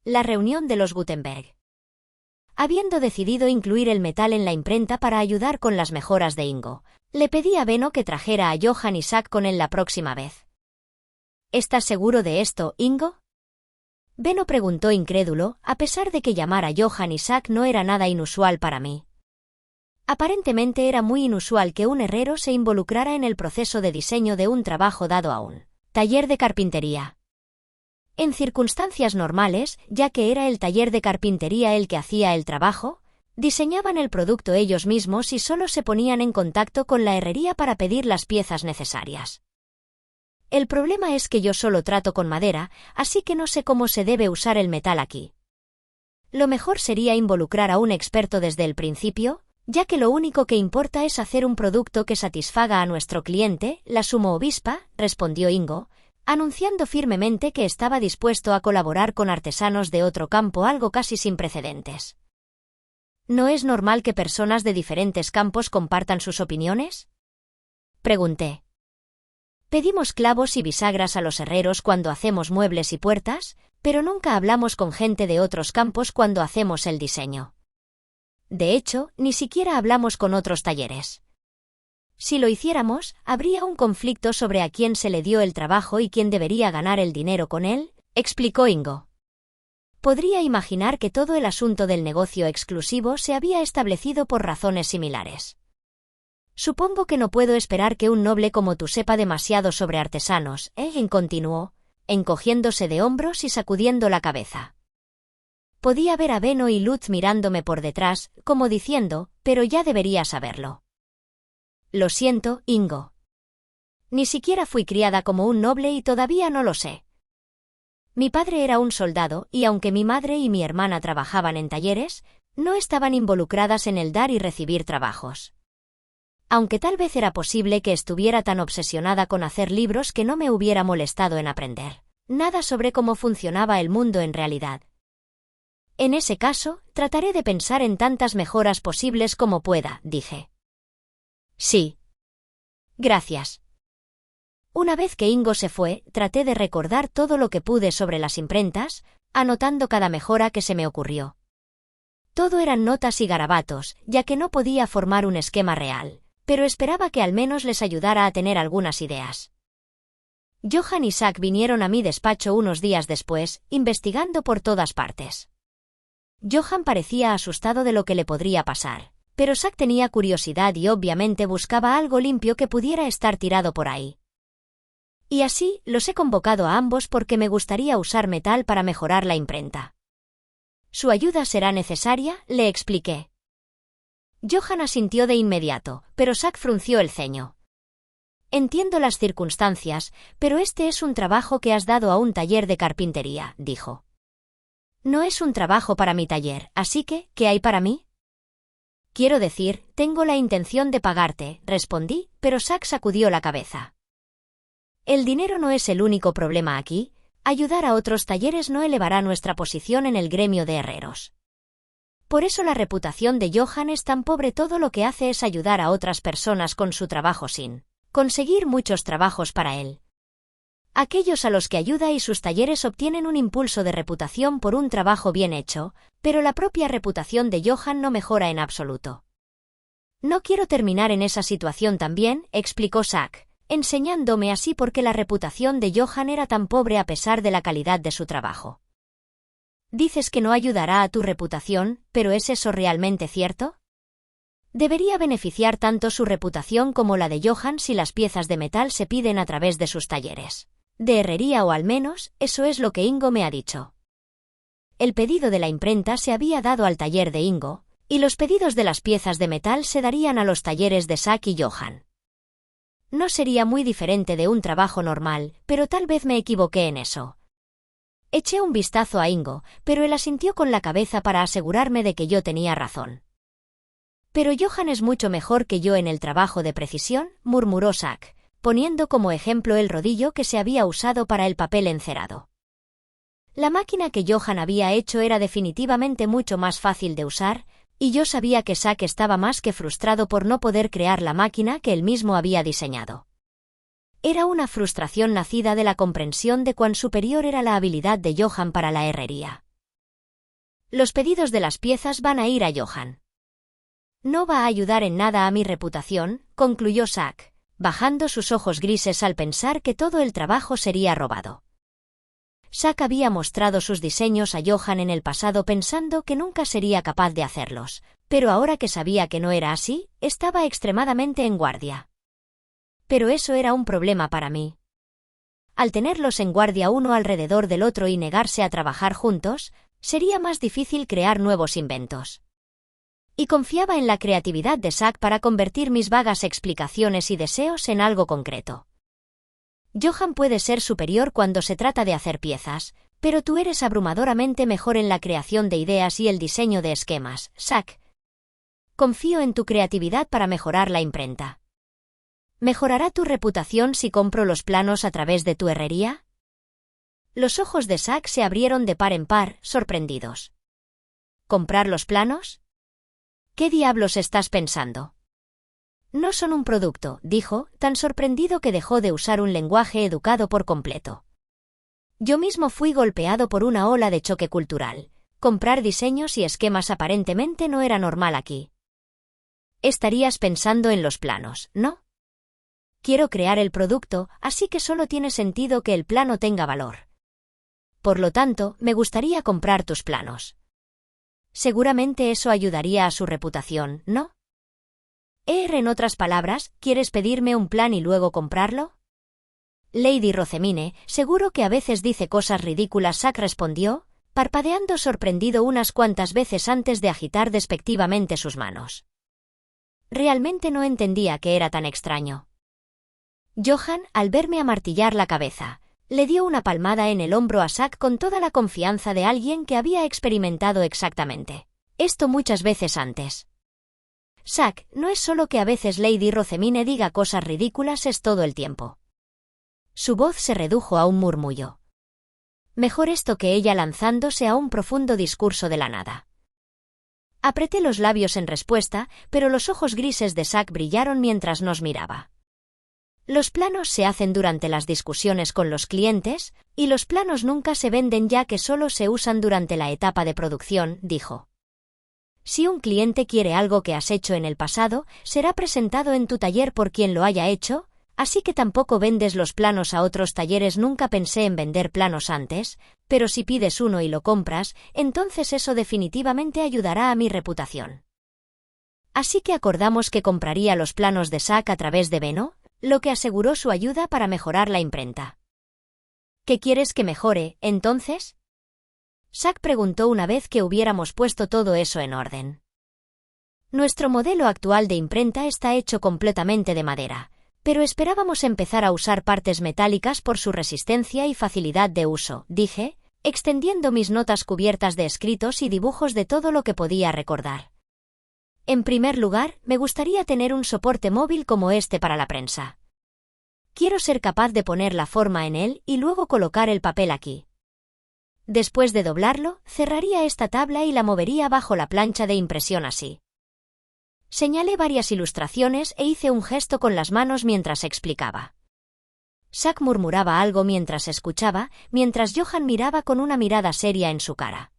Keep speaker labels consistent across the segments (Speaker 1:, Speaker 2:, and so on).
Speaker 1: La reunión de los Gutenberg. Habiendo decidido incluir el metal en la imprenta para ayudar con las mejoras de Ingo, le pedí a Benno que trajera a Johann Isaac con él la próxima vez. ¿Estás seguro de esto, Ingo? Benno preguntó incrédulo, a pesar de que llamar a Johann Isaac no era nada inusual para mí. Aparentemente era muy inusual que un herrero se involucrara en el proceso de diseño de un trabajo dado a un taller de carpintería. En circunstancias normales, ya que era el taller de carpintería el que hacía el trabajo, diseñaban el producto ellos mismos y solo se ponían en contacto con la herrería para pedir las piezas necesarias. El problema es que yo solo trato con madera, así que no sé cómo se debe usar el metal aquí. Lo mejor sería involucrar a un experto desde el principio, ya que lo único que importa es hacer un producto que satisfaga a nuestro cliente, la sumo obispa, respondió Ingo, anunciando firmemente que estaba dispuesto a colaborar con artesanos de otro campo, algo casi sin precedentes. ¿No es normal que personas de diferentes campos compartan sus opiniones? Pregunté. Pedimos clavos y bisagras a los herreros cuando hacemos muebles y puertas, pero nunca hablamos con gente de otros campos cuando hacemos el diseño. De hecho, ni siquiera hablamos con otros talleres. Si lo hiciéramos, habría un conflicto sobre a quién se le dio el trabajo y quién debería ganar el dinero con él, explicó Ingo. Podría imaginar que todo el asunto del negocio exclusivo se había establecido por razones similares. Supongo que no puedo esperar que un noble como tú sepa demasiado sobre artesanos, continuó, encogiéndose de hombros y sacudiendo la cabeza. Podía ver a Benno y Lutz mirándome por detrás, como diciendo, pero ya debería saberlo. Lo siento, Ingo. Ni siquiera fui criada como un noble y todavía no lo sé. Mi padre era un soldado y aunque mi madre y mi hermana trabajaban en talleres, no estaban involucradas en el dar y recibir trabajos. Aunque tal vez era posible que estuviera tan obsesionada con hacer libros que no me hubiera molestado en aprender nada sobre cómo funcionaba el mundo en realidad. En ese caso, trataré de pensar en tantas mejoras posibles como pueda, dije. Sí. Gracias. Una vez que Ingo se fue, traté de recordar todo lo que pude sobre las imprentas, anotando cada mejora que se me ocurrió. Todo eran notas y garabatos, ya que no podía formar un esquema real, pero esperaba que al menos les ayudara a tener algunas ideas. Johann y Isaac vinieron a mi despacho unos días después, investigando por todas partes. Johann parecía asustado de lo que le podría pasar, pero Isaac tenía curiosidad y obviamente buscaba algo limpio que pudiera estar tirado por ahí. Y así, los he convocado a ambos porque me gustaría usar metal para mejorar la imprenta. Su ayuda será necesaria, le expliqué. Johann asintió de inmediato, pero Isaac frunció el ceño. Entiendo las circunstancias, pero este es un trabajo que has dado a un taller de carpintería, dijo. No es un trabajo para mi taller, así que, ¿qué hay para mí? Quiero decir, tengo la intención de pagarte, respondí, pero Isaac sacudió la cabeza. El dinero no es el único problema aquí, ayudar a otros talleres no elevará nuestra posición en el gremio de herreros. Por eso la reputación de Johann es tan pobre, todo lo que hace es ayudar a otras personas con su trabajo sin conseguir muchos trabajos para él. Aquellos a los que ayuda y sus talleres obtienen un impulso de reputación por un trabajo bien hecho, pero la propia reputación de Johann no mejora en absoluto. No quiero terminar en esa situación también, explicó Isaac, enseñándome así porque la reputación de Johann era tan pobre a pesar de la calidad de su trabajo. Dices que no ayudará a tu reputación, pero ¿es eso realmente cierto? Debería beneficiar tanto su reputación como la de Johann si las piezas de metal se piden a través de sus talleres de herrería, o al menos, eso es lo que Ingo me ha dicho. El pedido de la imprenta se había dado al taller de Ingo, y los pedidos de las piezas de metal se darían a los talleres de Isaac y Johann. No sería muy diferente de un trabajo normal, pero tal vez me equivoqué en eso. Eché un vistazo a Ingo, pero él asintió con la cabeza para asegurarme de que yo tenía razón. Pero Johann es mucho mejor que yo en el trabajo de precisión, murmuró Isaac, poniendo como ejemplo el rodillo que se había usado para el papel encerado. La máquina que Johann había hecho era definitivamente mucho más fácil de usar, y yo sabía que Isaac estaba más que frustrado por no poder crear la máquina que él mismo había diseñado. Era una frustración nacida de la comprensión de cuán superior era la habilidad de Johann para la herrería. Los pedidos de las piezas van a ir a Johan. No va a ayudar en nada a mi reputación, concluyó Zack, bajando sus ojos grises al pensar que todo el trabajo sería robado. Zack había mostrado sus diseños a Johan en el pasado pensando que nunca sería capaz de hacerlos, pero ahora que sabía que no era así, estaba extremadamente en guardia. Pero eso era un problema para mí. Al tenerlos en guardia uno alrededor del otro y negarse a trabajar juntos, sería más difícil crear nuevos inventos. Y confiaba en la creatividad de Zack para convertir mis vagas explicaciones y deseos en algo concreto. Johan puede ser superior cuando se trata de hacer piezas, pero tú eres abrumadoramente mejor en la creación de ideas y el diseño de esquemas, Zack. Confío en tu creatividad para mejorar la imprenta. ¿Mejorará tu reputación si compro los planos a través de tu herrería? Los ojos de Zack se abrieron de par en par, sorprendidos. ¿Comprar los planos? ¿Qué diablos estás pensando? No son un producto, dijo, tan sorprendido que dejó de usar un lenguaje educado por completo. Yo mismo fui golpeado por una ola de choque cultural. Comprar diseños y esquemas aparentemente no era normal aquí. Estarías pensando en los planos, ¿no? Quiero crear el producto, así que solo tiene sentido que el plano tenga valor. Por lo tanto, me gustaría comprar tus planos. Seguramente eso ayudaría a su reputación, ¿no? En otras palabras, ¿quieres pedirme un plan y luego comprarlo? Lady Rosemine, seguro que a veces dice cosas ridículas, Zack respondió, parpadeando sorprendido unas cuantas veces antes de agitar despectivamente sus manos. Realmente no entendía qué era tan extraño. Johan, al verme amartillar la cabeza, le dio una palmada en el hombro a Zack con toda la confianza de alguien que había experimentado exactamente esto muchas veces antes. Zack, no es solo que a veces Lady Rosemine diga cosas ridículas, es todo el tiempo. Su voz se redujo a un murmullo. Mejor esto que ella lanzándose a un profundo discurso de la nada. Apreté los labios en respuesta, pero los ojos grises de Zack brillaron mientras nos miraba. Los planos se hacen durante las discusiones con los clientes, y los planos nunca se venden ya que solo se usan durante la etapa de producción, dijo. Si un cliente quiere algo que has hecho en el pasado, será presentado en tu taller por quien lo haya hecho, así que tampoco vendes los planos a otros talleres. Nunca pensé en vender planos antes, pero si pides uno y lo compras, entonces eso definitivamente ayudará a mi reputación. Así que acordamos que compraría los planos de Zack a través de Beno, lo que aseguró su ayuda para mejorar la imprenta. ¿Qué quieres que mejore, entonces? Zack preguntó una vez que hubiéramos puesto todo eso en orden. Nuestro modelo actual de imprenta está hecho completamente de madera, pero esperábamos empezar a usar partes metálicas por su resistencia y facilidad de uso, dije, extendiendo mis notas cubiertas de escritos y dibujos de todo lo que podía recordar. En primer lugar, me gustaría tener un soporte móvil como este para la prensa. Quiero ser capaz de poner la forma en él y luego colocar el papel aquí. Después de doblarlo, cerraría esta tabla y la movería bajo la plancha de impresión así. Señalé varias ilustraciones e hice un gesto con las manos mientras explicaba. Zack murmuraba algo mientras escuchaba, mientras Johan miraba con una mirada seria en su cara.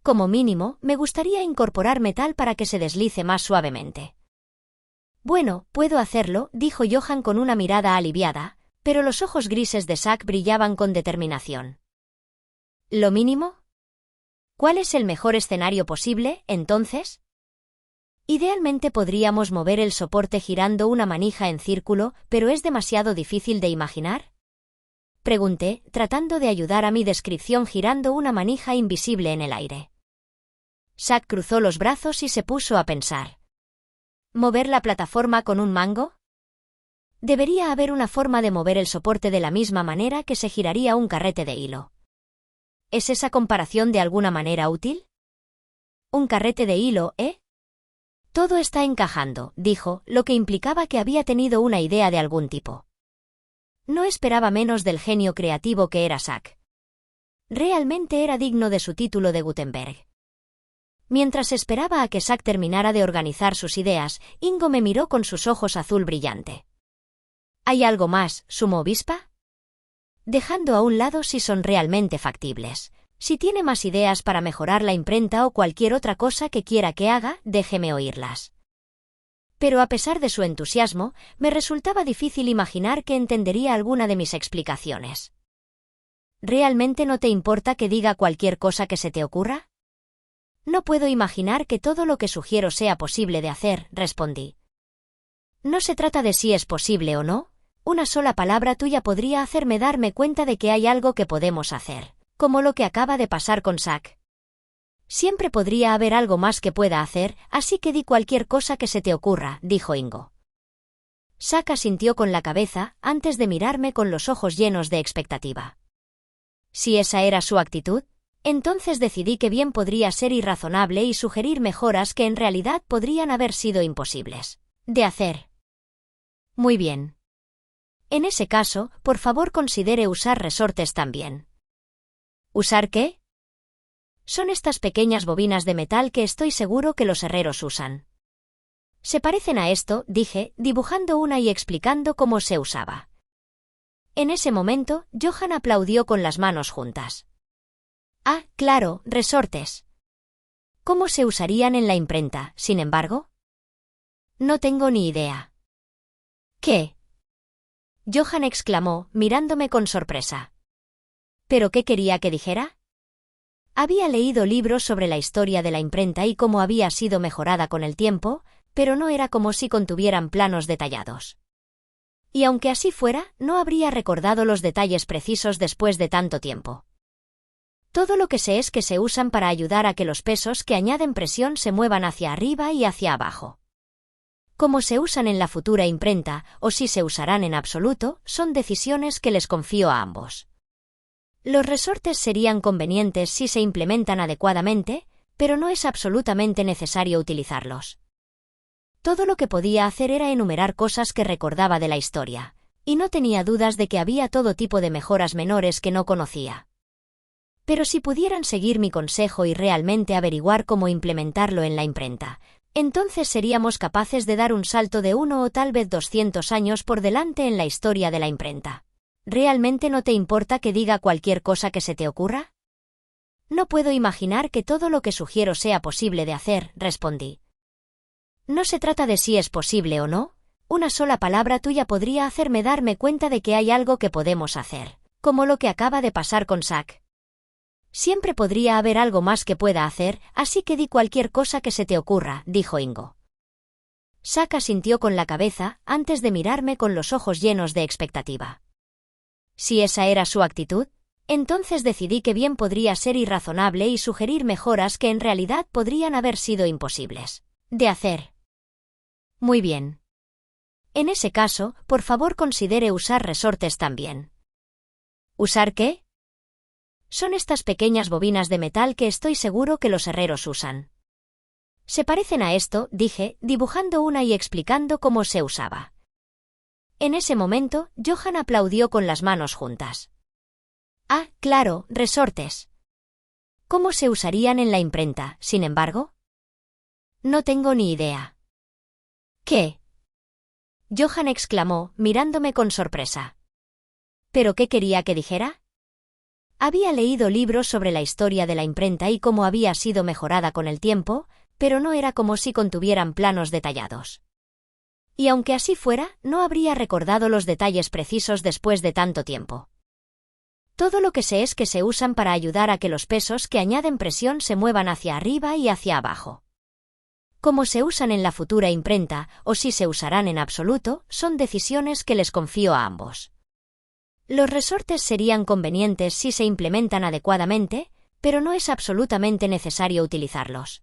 Speaker 1: Como mínimo, me gustaría incorporar metal para que se deslice más suavemente. Bueno, puedo hacerlo, dijo Johan con una mirada aliviada, pero los ojos grises de Zack brillaban con determinación. ¿Lo mínimo? ¿Cuál es el mejor escenario posible, entonces? Idealmente podríamos mover el soporte girando una manija en círculo, pero ¿es demasiado difícil de imaginar? Pregunté, tratando de ayudar a mi descripción girando una manija invisible en el aire. Zack cruzó los brazos y se puso a pensar. ¿Mover la plataforma con un mango? Debería haber una forma de mover el soporte de la misma manera que se giraría un carrete de hilo. ¿Es esa comparación de alguna manera útil? Un carrete de hilo, ¿eh? Todo está encajando, dijo, lo que implicaba que había tenido una idea de algún tipo. No esperaba menos del genio creativo que era Zack. Realmente era digno de su título de Gutenberg. Mientras esperaba a que Zack terminara de organizar sus ideas, Ingo me miró con sus ojos azul brillante. ¿Hay algo más, Sumo Avispa? Dejando a un lado si son realmente factibles, Si tiene más ideas para mejorar la imprenta o cualquier otra cosa que quiera que haga, déjeme oírlas. Pero a pesar de su entusiasmo, me resultaba difícil imaginar que entendería alguna de mis explicaciones. ¿Realmente no te importa que diga cualquier cosa que se te ocurra? No puedo imaginar que todo lo que sugiero sea posible de hacer, respondí. No se trata de si es posible o no. Una sola palabra tuya podría hacerme darme cuenta de que hay algo que podemos hacer, como lo que acaba de pasar con Zack. Siempre podría haber algo más que pueda hacer, así que di cualquier cosa que se te ocurra, dijo Ingo. Zack asintió con la cabeza, antes de mirarme con los ojos llenos de expectativa. Si esa era su actitud, entonces decidí que bien podría ser irrazonable y sugerir mejoras que en realidad podrían haber sido imposibles de hacer. Muy bien. En ese caso, por favor considere usar resortes también. ¿Usar qué? Son estas pequeñas bobinas de metal que estoy seguro que los herreros usan. Se parecen a esto, dije, dibujando una y explicando cómo se usaba. En ese momento, Johan aplaudió con las manos juntas. Ah, claro, resortes. ¿Cómo se usarían en la imprenta, sin embargo? No tengo ni idea. ¿Qué? Johan exclamó, mirándome con sorpresa. ¿Pero qué quería que dijera? Había leído libros sobre la historia de la imprenta y cómo había sido mejorada con el tiempo, pero no era como si contuvieran planos detallados. Y aunque así fuera, no habría recordado los detalles precisos después de tanto tiempo. Todo lo que sé es que se usan para ayudar a que los pesos que añaden presión se muevan hacia arriba y hacia abajo. Cómo se usan en la futura imprenta, o si se usarán en absoluto, son decisiones que les confío a ambos. Los resortes serían convenientes si se implementan adecuadamente, pero no es absolutamente necesario utilizarlos. Todo lo que podía hacer era enumerar cosas que recordaba de la historia, y no tenía dudas de que había todo tipo de mejoras menores que no conocía. Pero si pudieran seguir mi consejo y realmente averiguar cómo implementarlo en la imprenta, entonces seríamos capaces de dar un salto de 1 o tal vez 200 años por delante en la historia de la imprenta. ¿Realmente no te importa que diga cualquier cosa que se te ocurra? No puedo imaginar que todo lo que sugiero sea posible de hacer, respondí. No se trata de si es posible o no. Una sola palabra tuya podría hacerme darme cuenta de que hay algo que podemos hacer, como lo que acaba de pasar con Zack. Siempre podría haber algo más que pueda hacer, así que di cualquier cosa que se te ocurra, dijo Ingo. Zack asintió con la cabeza, antes de mirarme con los ojos llenos de expectativa. Si esa era su actitud, entonces decidí que bien podría ser irrazonable y sugerir mejoras que en realidad podrían haber sido imposibles de hacer. Muy bien. En ese caso, por favor considere usar resortes también. ¿Usar qué? Son estas pequeñas bobinas de metal que estoy seguro que los herreros usan. Se parecen a esto, dije, dibujando una y explicando cómo se usaba. En ese momento, Johan aplaudió con las manos juntas. Ah, claro, resortes. ¿Cómo se usarían en la imprenta, sin embargo? No tengo ni idea. ¿Qué? Johan exclamó, mirándome con sorpresa. ¿Pero qué quería que dijera? Había leído libros sobre la historia de la imprenta y cómo había sido mejorada con el tiempo, pero no era como si contuvieran planos detallados. Y aunque así fuera, no habría recordado los detalles precisos después de tanto tiempo. Todo lo que sé es que se usan para ayudar a que los pesos que añaden presión se muevan hacia arriba y hacia abajo. Cómo se usan en la futura imprenta, o si se usarán en absoluto, son decisiones que les confío a ambos. Los resortes serían convenientes si se implementan adecuadamente, pero no es absolutamente necesario utilizarlos.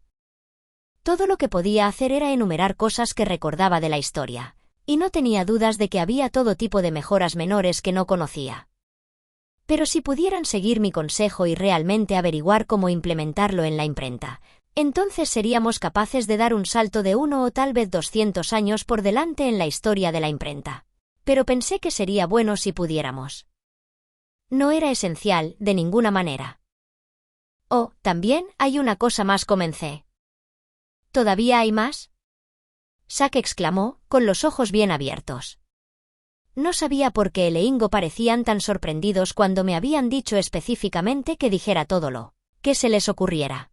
Speaker 1: Todo lo que podía hacer era enumerar cosas que recordaba de la historia, y no tenía dudas de que había todo tipo de mejoras menores que no conocía. Pero si pudieran seguir mi consejo y realmente averiguar cómo implementarlo en la imprenta, entonces seríamos capaces de dar un salto de 1 o tal vez 200 años por delante en la historia de la imprenta. Pero pensé que sería bueno si pudiéramos. No era esencial, de ninguna manera. Oh, también hay una cosa más, comencé. ¿Todavía hay más? Zack exclamó, con los ojos bien abiertos. No sabía por qué él e Ingo parecían tan sorprendidos cuando me habían dicho específicamente que dijera todo lo que se les ocurriera.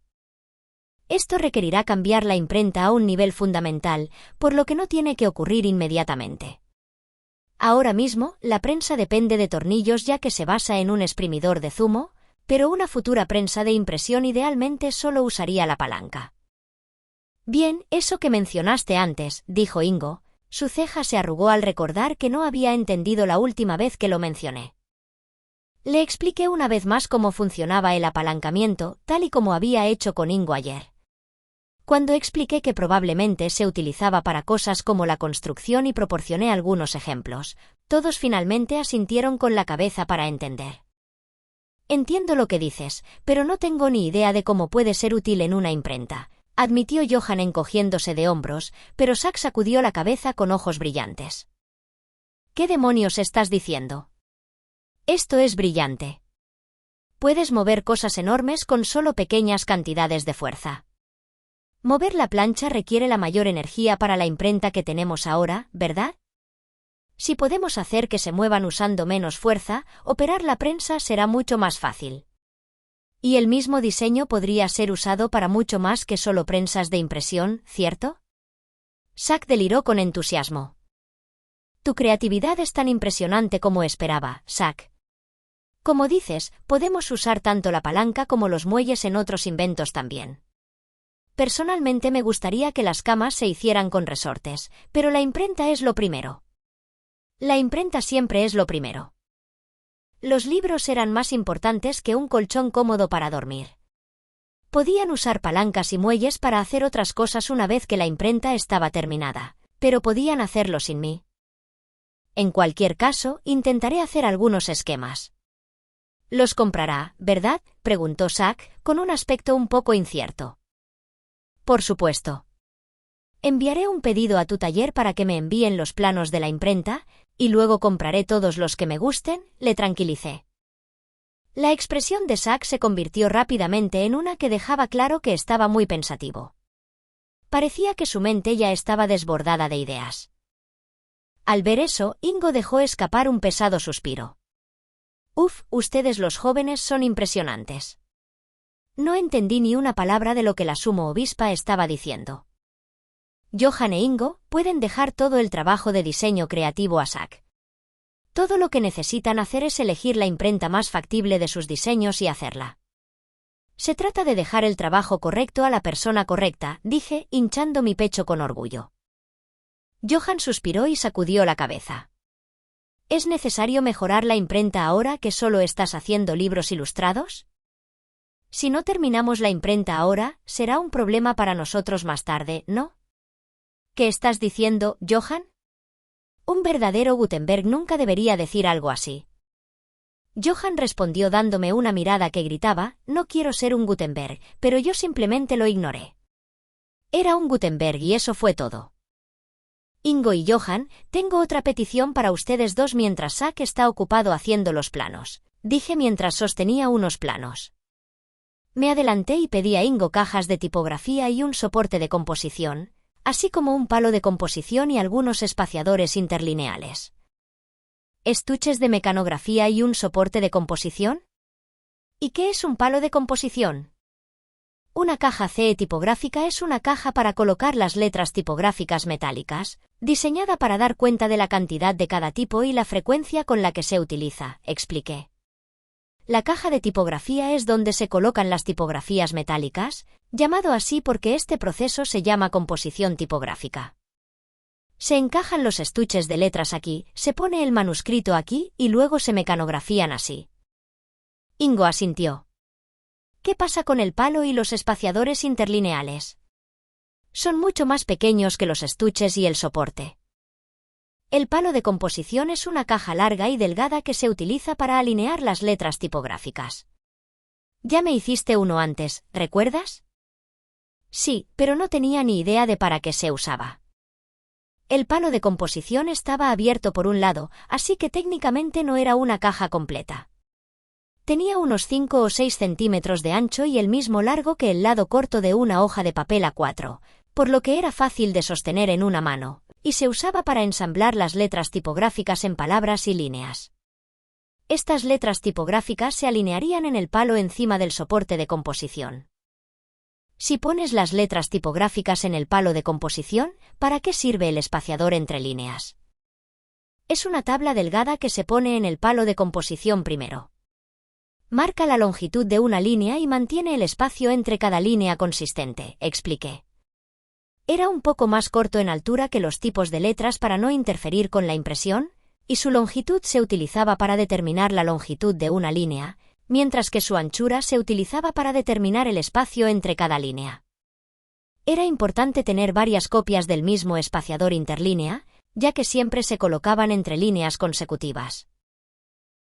Speaker 1: Esto requerirá cambiar la imprenta a un nivel fundamental, por lo que no tiene que ocurrir inmediatamente. Ahora mismo, la prensa depende de tornillos ya que se basa en un exprimidor de zumo, pero una futura prensa de impresión idealmente solo usaría la palanca. Bien, eso que mencionaste antes, dijo Ingo. Su ceja se arrugó al recordar que no había entendido la última vez que lo mencioné. Le expliqué una vez más cómo funcionaba el apalancamiento, tal y como había hecho con Ingo ayer. Cuando expliqué que probablemente se utilizaba para cosas como la construcción y proporcioné algunos ejemplos, todos finalmente asintieron con la cabeza para entender. Entiendo lo que dices, pero no tengo ni idea de cómo puede ser útil en una imprenta, admitió Johan encogiéndose de hombros, pero Zack sacudió la cabeza con ojos brillantes. ¿Qué demonios estás diciendo? Esto es brillante. Puedes mover cosas enormes con solo pequeñas cantidades de fuerza. Mover la plancha requiere la mayor energía para la imprenta que tenemos ahora, ¿verdad? Si podemos hacer que se muevan usando menos fuerza, operar la prensa será mucho más fácil. Y el mismo diseño podría ser usado para mucho más que solo prensas de impresión, ¿cierto? Zack deliró con entusiasmo. Tu creatividad es tan impresionante como esperaba, Zack. Como dices, podemos usar tanto la palanca como los muelles en otros inventos también. Personalmente me gustaría que las camas se hicieran con resortes, pero la imprenta es lo primero. La imprenta siempre es lo primero. Los libros eran más importantes que un colchón cómodo para dormir. Podían usar palancas y muelles para hacer otras cosas una vez que la imprenta estaba terminada, pero podían hacerlo sin mí. En cualquier caso, intentaré hacer algunos esquemas. ¿Los comprará, verdad?, preguntó Zack, con un aspecto un poco incierto. Por supuesto. Enviaré un pedido a tu taller para que me envíen los planos de la imprenta, y luego compraré todos los que me gusten, le tranquilicé. La expresión de Zack se convirtió rápidamente en una que dejaba claro que estaba muy pensativo. Parecía que su mente ya estaba desbordada de ideas. Al ver eso, Ingo dejó escapar un pesado suspiro. Uf, ustedes los jóvenes son impresionantes. No entendí ni una palabra de lo que la sumo obispa estaba diciendo. Johan e Ingo pueden dejar todo el trabajo de diseño creativo a Zack. Todo lo que necesitan hacer es elegir la imprenta más factible de sus diseños y hacerla. Se trata de dejar el trabajo correcto a la persona correcta, dije, hinchando mi pecho con orgullo. Johan suspiró y sacudió la cabeza. ¿Es necesario mejorar la imprenta ahora que solo estás haciendo libros ilustrados? Si no terminamos la imprenta ahora, será un problema para nosotros más tarde, ¿no? ¿Qué estás diciendo, Johan? Un verdadero Gutenberg nunca debería decir algo así. Johan respondió dándome una mirada que gritaba, no quiero ser un Gutenberg, pero yo simplemente lo ignoré. Era un Gutenberg y eso fue todo. Ingo y Johan, tengo otra petición para ustedes dos mientras Zack está ocupado haciendo los planos, dije mientras sostenía unos planos. Me adelanté y pedí a Ingo cajas de tipografía y un soporte de composición, así como un palo de composición y algunos espaciadores interlineales. ¿Estuches de mecanografía y un soporte de composición? ¿Y qué es un palo de composición? Una caja CE tipográfica es una caja para colocar las letras tipográficas metálicas, diseñada para dar cuenta de la cantidad de cada tipo y la frecuencia con la que se utiliza, expliqué. La caja de tipografía es donde se colocan las tipografías metálicas, llamado así porque este proceso se llama composición tipográfica. Se encajan los estuches de letras aquí, se pone el manuscrito aquí y luego se mecanografían así. Ingo asintió. ¿Qué pasa con el palo y los espaciadores interlineales? Son mucho más pequeños que los estuches y el soporte. El palo de composición es una caja larga y delgada que se utiliza para alinear las letras tipográficas. Ya me hiciste uno antes, ¿recuerdas? Sí, pero no tenía ni idea de para qué se usaba. El palo de composición estaba abierto por un lado, así que técnicamente no era una caja completa. Tenía unos 5 o 6 centímetros de ancho y el mismo largo que el lado corto de una hoja de papel A4, por lo que era fácil de sostener en una mano, y se usaba para ensamblar las letras tipográficas en palabras y líneas. Estas letras tipográficas se alinearían en el palo encima del soporte de composición. Si pones las letras tipográficas en el palo de composición, ¿para qué sirve el espaciador entre líneas? Es una tabla delgada que se pone en el palo de composición primero. Marca la longitud de una línea y mantiene el espacio entre cada línea consistente, expliqué. Era un poco más corto en altura que los tipos de letras para no interferir con la impresión, y su longitud se utilizaba para determinar la longitud de una línea, mientras que su anchura se utilizaba para determinar el espacio entre cada línea. Era importante tener varias copias del mismo espaciador interlínea, ya que siempre se colocaban entre líneas consecutivas.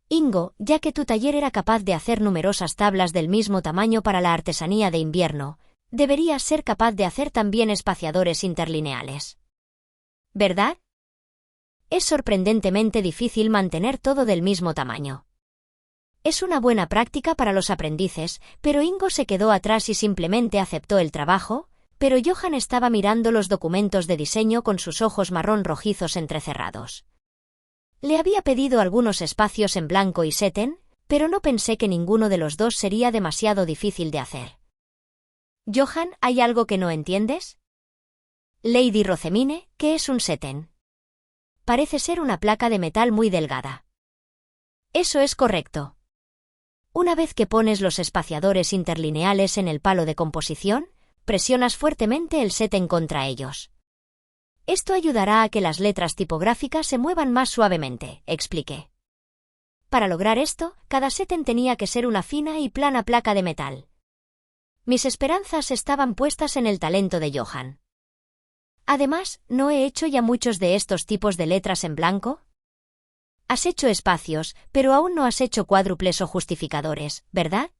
Speaker 1: Ingo, ya que tu taller era capaz de hacer numerosas tablas del mismo tamaño para la artesanía de invierno, deberías ser capaz de hacer también espaciadores interlineales. ¿Verdad? Es sorprendentemente difícil mantener todo del mismo tamaño. Es una buena práctica para los aprendices, pero Ingo se quedó atrás y simplemente aceptó el trabajo, pero Johan estaba mirando los documentos de diseño con sus ojos marrón rojizos entrecerrados. Le había pedido algunos espacios en blanco y setén, pero no pensé que ninguno de los dos sería demasiado difícil de hacer. Johan, ¿hay algo que no entiendes? Lady Rosemine, ¿qué es un setén? Parece ser una placa de metal muy delgada. Eso es correcto. Una vez que pones los espaciadores interlineales en el palo de composición, presionas fuertemente el setén contra ellos. Esto ayudará a que las letras tipográficas se muevan más suavemente, expliqué. Para lograr esto, cada setén tenía que ser una fina y plana placa de metal. Mis esperanzas estaban puestas en el talento de Johan. Además, ¿no he hecho ya muchos de estos tipos de letras en blanco? Has hecho espacios, pero aún no has hecho cuádruples o justificadores, ¿verdad?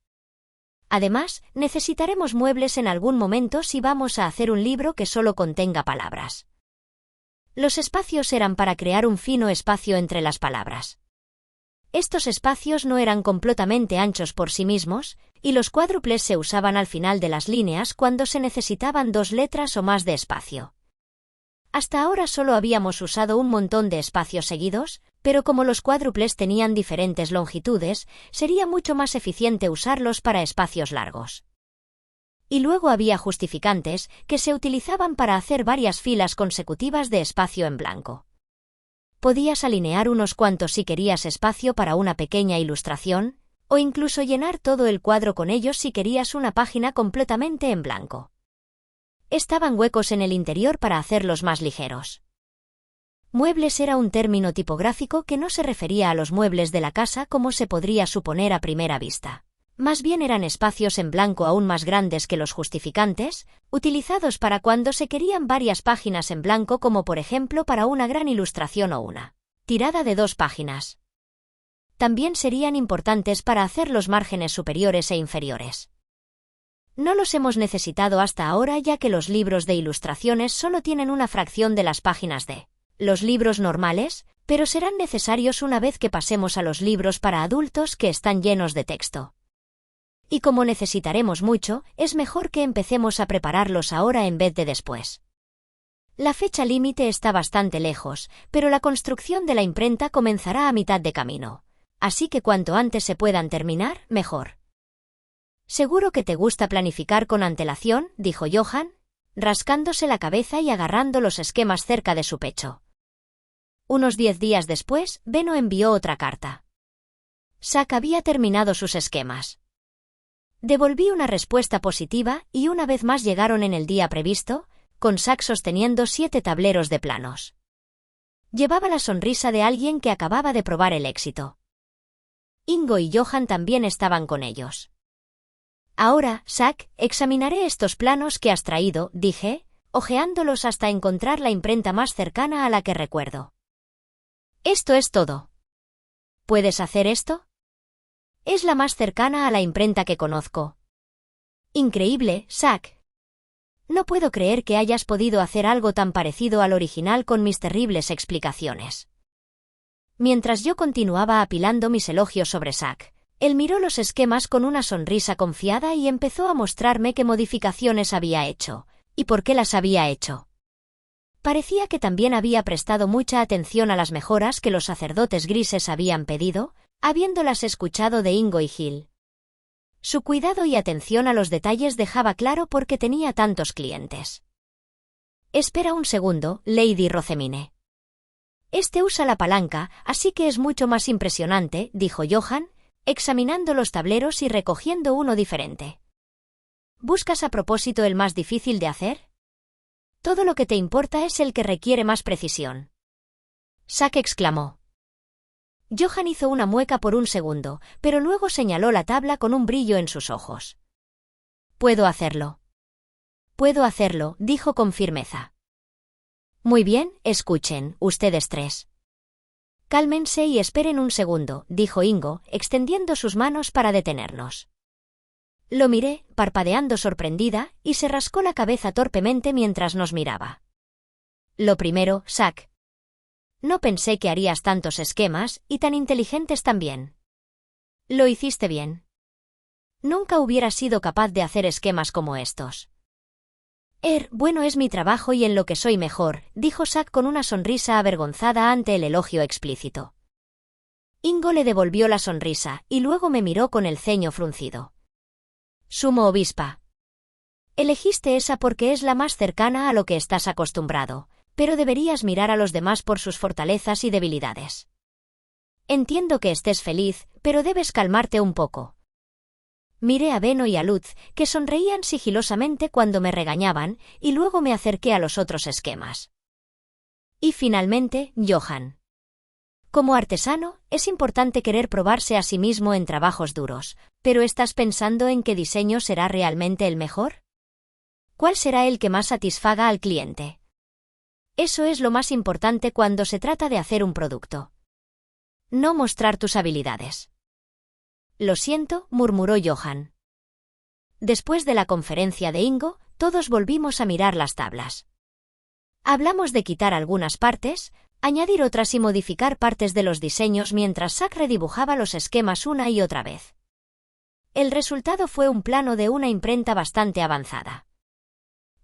Speaker 1: Además, necesitaremos muebles en algún momento si vamos a hacer un libro que solo contenga palabras. Los espacios eran para crear un fino espacio entre las palabras. Estos espacios no eran completamente anchos por sí mismos, y los cuádruples se usaban al final de las líneas cuando se necesitaban 2 letras o más de espacio. Hasta ahora solo habíamos usado un montón de espacios seguidos, pero como los cuádruples tenían diferentes longitudes, sería mucho más eficiente usarlos para espacios largos. Y luego había justificantes, que se utilizaban para hacer varias filas consecutivas de espacio en blanco. Podías alinear unos cuantos si querías espacio para una pequeña ilustración, o incluso llenar todo el cuadro con ellos si querías una página completamente en blanco. Estaban huecos en el interior para hacerlos más ligeros. Muebles era un término tipográfico que no se refería a los muebles de la casa como se podría suponer a primera vista. Más bien eran espacios en blanco aún más grandes que los justificantes, utilizados para cuando se querían varias páginas en blanco como por ejemplo para una gran ilustración o una tirada de 2 páginas. También serían importantes para hacer los márgenes superiores e inferiores. No los hemos necesitado hasta ahora ya que los libros de ilustraciones solo tienen una fracción de las páginas de los libros normales, pero serán necesarios una vez que pasemos a los libros para adultos que están llenos de texto. Y como necesitaremos mucho, es mejor que empecemos a prepararlos ahora en vez de después. La fecha límite está bastante lejos, pero la construcción de la imprenta comenzará a mitad de camino. Así que cuanto antes se puedan terminar, mejor. Seguro que te gusta planificar con antelación, dijo Johan, rascándose la cabeza y agarrando los esquemas cerca de su pecho. Unos 10 días después, Benno envió otra carta. Zack había terminado sus esquemas. Devolví una respuesta positiva y una vez más llegaron en el día previsto, con Zack sosteniendo 7 tableros de planos. Llevaba la sonrisa de alguien que acababa de probar el éxito. Ingo y Johan también estaban con ellos. Ahora, Zack, examinaré estos planos que has traído, dije, hojeándolos hasta encontrar la imprenta más cercana a la que recuerdo. Esto es todo. ¿Puedes hacer esto? Es la más cercana a la imprenta que conozco. Increíble, Zack. No puedo creer que hayas podido hacer algo tan parecido al original con mis terribles explicaciones. Mientras yo continuaba apilando mis elogios sobre Zack, él miró los esquemas con una sonrisa confiada y empezó a mostrarme qué modificaciones había hecho, y por qué las había hecho. Parecía que también había prestado mucha atención a las mejoras que los sacerdotes grises habían pedido, habiéndolas escuchado de Ingo y Gil. Su cuidado y atención a los detalles dejaba claro por qué tenía tantos clientes. Espera un segundo, Lady Rosemine. Este usa la palanca, así que es mucho más impresionante, dijo Johann, examinando los tableros y recogiendo uno diferente. ¿Buscas a propósito el más difícil de hacer? Todo lo que te importa es el que requiere más precisión. Zack exclamó. Johann hizo una mueca por un segundo, pero luego señaló la tabla con un brillo en sus ojos. Puedo hacerlo. Puedo hacerlo, dijo con firmeza. Muy bien, escuchen, ustedes tres. Cálmense y esperen un segundo, dijo Ingo, extendiendo sus manos para detenernos. Lo miré, parpadeando sorprendida, y se rascó la cabeza torpemente mientras nos miraba. Lo primero, Zack. No pensé que harías tantos esquemas, y tan inteligentes también. Lo hiciste bien. Nunca hubiera sido capaz de hacer esquemas como estos. Bueno, es mi trabajo y en lo que soy mejor, dijo Zack con una sonrisa avergonzada ante el elogio explícito. Ingo le devolvió la sonrisa, y luego me miró con el ceño fruncido. Sumo obispa. Elegiste esa porque es la más cercana a lo que estás acostumbrado, pero deberías mirar a los demás por sus fortalezas y debilidades. Entiendo que estés feliz, pero debes calmarte un poco. Miré a Beno y a Lutz, que sonreían sigilosamente cuando me regañaban, y luego me acerqué a los otros esquemas. Y finalmente, Johann. Como artesano, es importante querer probarse a sí mismo en trabajos duros, pero ¿estás pensando en qué diseño será realmente el mejor? ¿Cuál será el que más satisfaga al cliente? Eso es lo más importante cuando se trata de hacer un producto. No mostrar tus habilidades. Lo siento, murmuró Johann. Después de la conferencia de Ingo, todos volvimos a mirar las tablas. Hablamos de quitar algunas partes, añadir otras y modificar partes de los diseños mientras Zack redibujaba los esquemas una y otra vez. El resultado fue un plano de una imprenta bastante avanzada.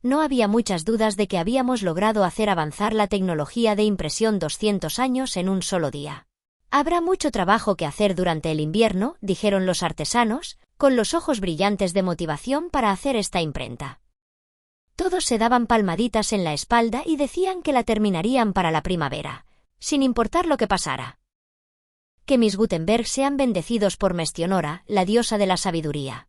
Speaker 1: No había muchas dudas de que habíamos logrado hacer avanzar la tecnología de impresión 200 años en un solo día. Habrá mucho trabajo que hacer durante el invierno, dijeron los artesanos, con los ojos brillantes de motivación para hacer esta imprenta. Todos se daban palmaditas en la espalda y decían que la terminarían para la primavera, sin importar lo que pasara. Que mis Gutenberg sean bendecidos por Mestionora, la diosa de la sabiduría.